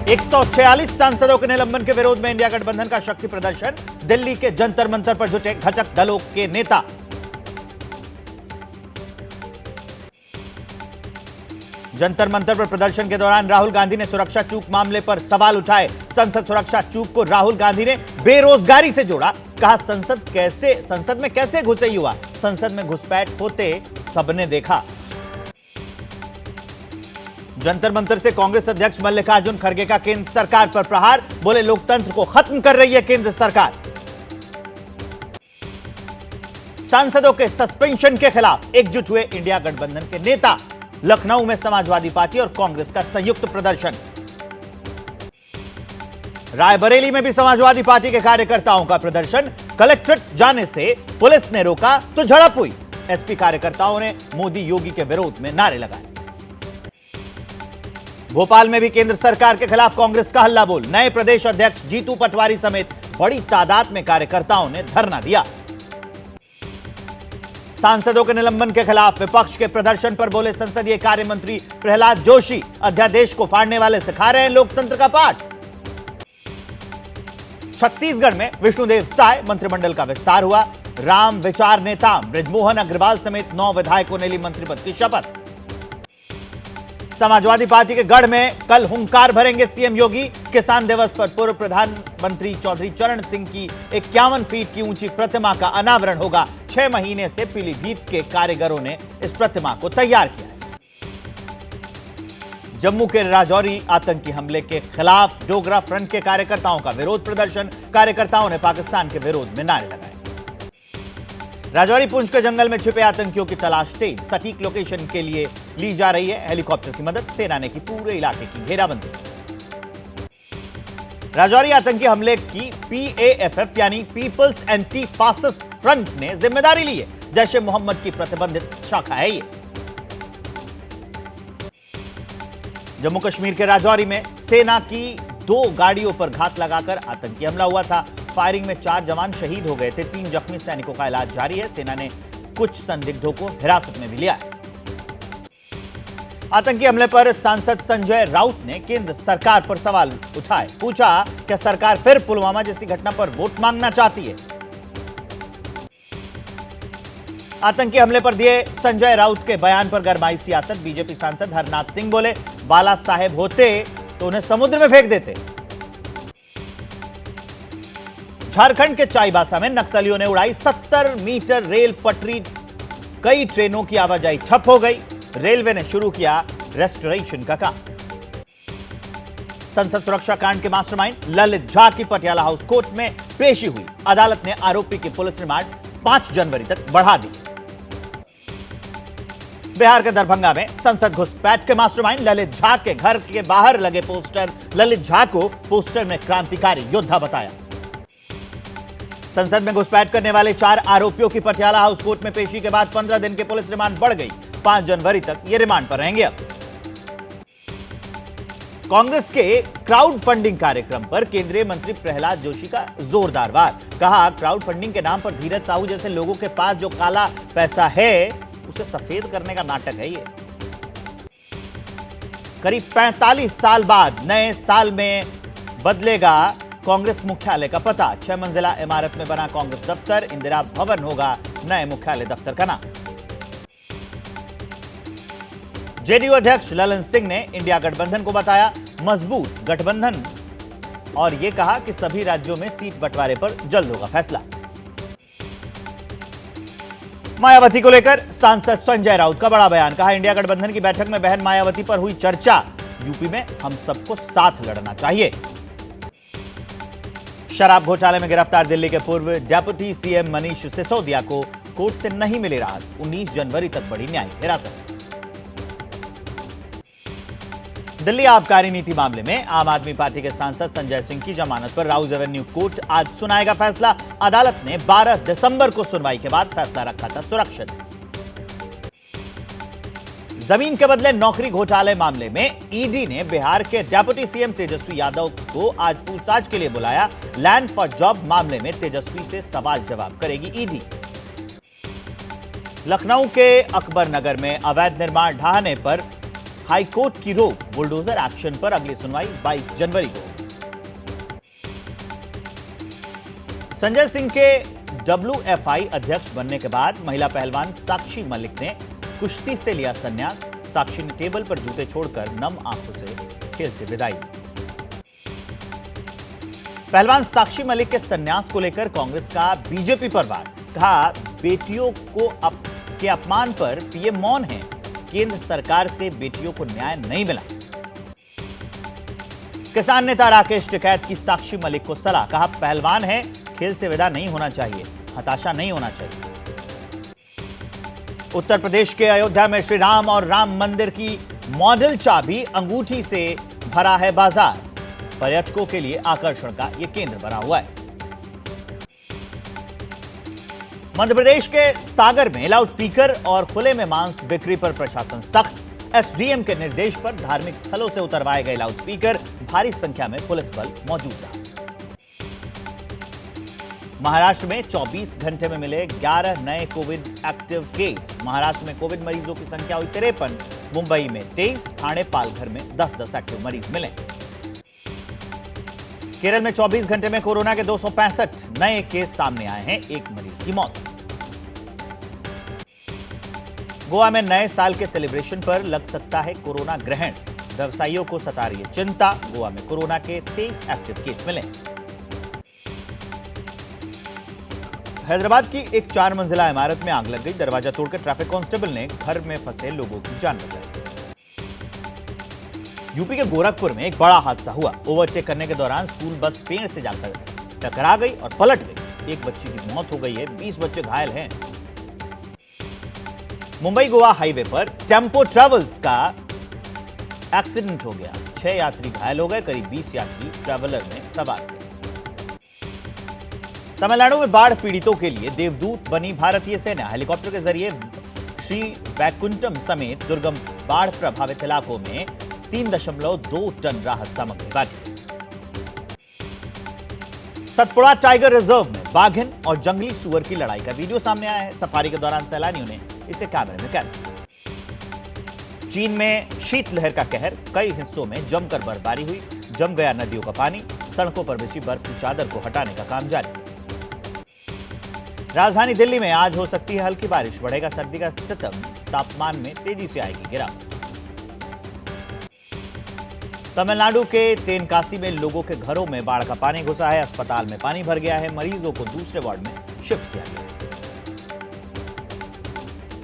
146 सांसदों के निलंबन के विरोध में इंडिया गठबंधन का शक्ति प्रदर्शन। दिल्ली के जंतर मंतर पर जुटे घटक दलों के नेता। जंतर मंतर पर प्रदर्शन के दौरान राहुल गांधी ने सुरक्षा चूक मामले पर सवाल उठाए। संसद सुरक्षा चूक को राहुल गांधी ने बेरोजगारी से जोड़ा। कहा संसद में कैसे घुसे युवा, संसद में घुसपैठ होते सबने देखा। जंतर मंतर से कांग्रेस अध्यक्ष मल्लिकार्जुन खड़गे का केंद्र सरकार पर प्रहार। बोले लोकतंत्र को खत्म कर रही है केंद्र सरकार। सांसदों के सस्पेंशन के खिलाफ एकजुट हुए इंडिया गठबंधन के नेता। लखनऊ में समाजवादी पार्टी और कांग्रेस का संयुक्त प्रदर्शन। रायबरेली में भी समाजवादी पार्टी के कार्यकर्ताओं का प्रदर्शन। कलेक्ट्रेट जाने से पुलिस ने रोका तो झड़प हुई। एसपी कार्यकर्ताओं ने मोदी योगी के विरोध में नारे लगाए। भोपाल में भी केंद्र सरकार के खिलाफ कांग्रेस का हल्ला बोल। नए प्रदेश अध्यक्ष जीतू पटवारी समेत बड़ी तादाद में कार्यकर्ताओं ने धरना दिया। सांसदों के निलंबन के खिलाफ विपक्ष के प्रदर्शन पर बोले संसदीय कार्य मंत्री प्रहलाद जोशी, अध्यादेश को फाड़ने वाले सिखा रहे हैं लोकतंत्र का पाठ। छत्तीसगढ़ में विष्णुदेव साय मंत्रिमंडल का विस्तार हुआ। राम विचार नेता बृजमोहन अग्रवाल समेत 9 विधायकों ने ली मंत्री पद की शपथ। समाजवादी पार्टी के गढ़ में कल हुंकार भरेंगे सीएम योगी। किसान दिवस पर पूर्व प्रधानमंत्री चौधरी चरण सिंह की 51 फीट की ऊंची प्रतिमा का अनावरण होगा। 6 महीने से पीलीभीत के कारीगरों ने इस प्रतिमा को तैयार किया है। जम्मू के राजौरी आतंकी हमले के खिलाफ डोगरा फ्रंट के कार्यकर्ताओं का विरोध प्रदर्शन। कार्यकर्ताओं ने पाकिस्तान के विरोध में नारे लगाए। राजौरी पुंछ के जंगल में छिपे आतंकियों की तलाश तेज। सटीक लोकेशन के लिए ली जा रही है हेलीकॉप्टर की मदद। सेना ने की पूरे इलाके की घेराबंदी। राजौरी आतंकी हमले की पीएएफएफ यानी पीपल्स एंटी फासिस्ट फ्रंट ने जिम्मेदारी ली है। जैश ए मोहम्मद की प्रतिबंधित शाखा है ये। जम्मू कश्मीर के राजौरी में सेना की 2 गाड़ियों पर घात लगाकर आतंकी हमला हुआ था। फायरिंग में 4 जवान शहीद हो गए थे। 3 जख्मी सैनिकों का इलाज जारी है। सेना ने कुछ संदिग्धों को हिरासत में भी लिया है। आतंकी हमले पर सांसद संजय राउत ने केंद्र सरकार पर सवाल उठाए। पूछा क्या सरकार फिर पुलवामा जैसी घटना पर वोट मांगना चाहती है। आतंकी हमले पर दिए संजय राउत के बयान पर गरमाई सियासत। बीजेपी सांसद हरनाथ सिंह बोले बाला साहेब होते तो उन्हें समुद्र में फेंक देते। झारखंड के चाईबासा में नक्सलियों ने उड़ाई 70 मीटर रेल पटरी। कई ट्रेनों की आवाजाही ठप हो गई। रेलवे ने शुरू किया रेस्टोरेशन का काम। संसद सुरक्षा कांड के मास्टरमाइंड ललित झा की पटियाला हाउस कोर्ट में पेशी हुई। अदालत ने आरोपी की पुलिस रिमांड 5 जनवरी तक बढ़ा दी। बिहार के दरभंगा में संसद घुसपैठ के मास्टरमाइंड ललित झा के घर के बाहर लगे पोस्टर। ललित झा को पोस्टर में क्रांतिकारी योद्धा बताया। संसद में घुसपैठ करने वाले 4 आरोपियों की पटियाला हाउस कोर्ट में पेशी के बाद 15 दिन के पुलिस रिमांड बढ़ गई। 5 जनवरी तक ये रिमांड पर रहेंगे। अब कांग्रेस के क्राउड फंडिंग कार्यक्रम पर केंद्रीय मंत्री प्रहलाद जोशी का जोरदार वार। कहा क्राउड फंडिंग के नाम पर धीरज साहू जैसे लोगों के पास जो काला पैसा है उसे सफेद करने का नाटक है ये। करीब 45 साल बाद नए साल में बदलेगा कांग्रेस मुख्यालय का पता। 6 मंजिला इमारत में बना कांग्रेस दफ्तर इंदिरा भवन होगा नए मुख्यालय दफ्तर का नाम। जेडीयू अध्यक्ष ललन सिंह ने इंडिया गठबंधन को बताया मजबूत गठबंधन और यह कहा कि सभी राज्यों में सीट बंटवारे पर जल्द होगा फैसला। मायावती को लेकर सांसद संजय राउत का बड़ा बयान। कहा इंडिया गठबंधन की बैठक में बहन मायावती पर हुई चर्चा। यूपी में हम सबको साथ लड़ना चाहिए। शराब घोटाले में गिरफ्तार दिल्ली के पूर्व डेप्यूटी सीएम मनीष सिसोदिया को कोर्ट से नहीं मिली राहत। 19 जनवरी तक बढ़ी न्यायिक हिरासत। दिल्ली आबकारी नीति मामले में आम आदमी पार्टी के सांसद संजय सिंह की जमानत पर राउज एवेन्यू कोर्ट आज सुनाएगा फैसला। अदालत ने 12 दिसंबर को सुनवाई के बाद फैसला रखा था सुरक्षित। जमीन के बदले नौकरी घोटाले मामले में ईडी ने बिहार के डेप्यूटी सीएम तेजस्वी यादव को आज पूछताछ के लिए बुलाया। लैंड फॉर जॉब मामले में तेजस्वी से सवाल जवाब करेगी ईडी। लखनऊ के अकबर नगर में अवैध निर्माण ढहाने पर हाईकोर्ट की रोक, बुलडोजर एक्शन पर अगली सुनवाई 22 जनवरी को। संजय सिंह के WFI अध्यक्ष बनने के बाद महिला पहलवान साक्षी मलिक ने कुश्ती से लिया संन्यास। साक्षी ने टेबल पर जूते छोड़कर नम आंखों से खेल से विदाई दी। पहलवान साक्षी मलिक के संन्यास को लेकर कांग्रेस का बीजेपी पर वार। कहा, बेटियों के अपमान पर पीएम मौन है। केंद्र सरकार से बेटियों को न्याय नहीं मिला। किसान नेता राकेश टिकैत की साक्षी मलिक को सलाह। कहा, पहलवान है, खेल से विदा नहीं होना चाहिए, हताशा नहीं होना चाहिए। उत्तर प्रदेश के अयोध्या में श्री राम और राम मंदिर की मॉडल चाबी अंगूठी से भरा है बाजार। पर्यटकों के लिए आकर्षण का यह केंद्र बना हुआ है। मध्य प्रदेश के सागर में लाउडस्पीकर और खुले में मांस बिक्री पर प्रशासन सख्त। एसडीएम के निर्देश पर धार्मिक स्थलों से उतरवाए गए लाउडस्पीकर, भारी संख्या में पुलिस बल मौजूद रहा। महाराष्ट्र में 24 घंटे में मिले 11 नए कोविड एक्टिव केस। महाराष्ट्र में कोविड मरीजों की संख्या हुई 53, मुंबई में 23, ठाणे पालघर में 10-10 एक्टिव मरीज मिले। केरल में 24 घंटे में कोरोना के 265 नए केस सामने आए हैं, एक मरीज की मौत। गोवा में नए साल के सेलिब्रेशन पर लग सकता है कोरोना ग्रहण। व्यवसायियों को सता रही है चिंता। गोवा में कोरोना के 23 एक्टिव केस मिले। हैदराबाद की एक 4 मंजिला इमारत में आग लग गई। दरवाजा तोड़कर ट्रैफिक कांस्टेबल ने घर में फंसे लोगों की जान बचाई। यूपी के गोरखपुर में एक बड़ा हादसा हुआ। ओवरटेक करने के दौरान स्कूल बस पेड़ से जाकर टकरा गई और पलट गई। एक बच्चे की मौत हो गई है, 20 बच्चे घायल हैं। मुंबई गोवा हाईवे पर टेम्पो ट्रेवल्स का एक्सीडेंट हो गया। 6 यात्री घायल हो गए, करीब 20 यात्री ट्रैवलर में सवार थे। तमिलनाडु में बाढ़ पीड़ितों के लिए देवदूत बनी भारतीय सेना। हेलीकॉप्टर के जरिए श्री वैकुंठम समेत दुर्गम बाढ़ प्रभावित इलाकों में 3.2 टन राहत सामग्री बांटी। सतपुड़ा टाइगर रिजर्व में बाघिन और जंगली सुअर की लड़ाई का वीडियो सामने आया है। सफारी के दौरान सैलानियों ने इसे कैमरे में कैद किया। चीन में शीतलहर का कहर, कई हिस्सों में जमकर बर्फबारी हुई। जम गया नदियों का पानी, सड़कों पर बिछी बर्फ की चादर को हटाने का काम जारी है। राजधानी दिल्ली में आज हो सकती है हल्की बारिश, बढ़ेगा सर्दी का सितम, तापमान में तेजी से आएगी गिरावट। तमिलनाडु के तेनकासी में लोगों के घरों में बाढ़ का पानी घुसा है। अस्पताल में पानी भर गया है, मरीजों को दूसरे वार्ड में शिफ्ट किया गया है।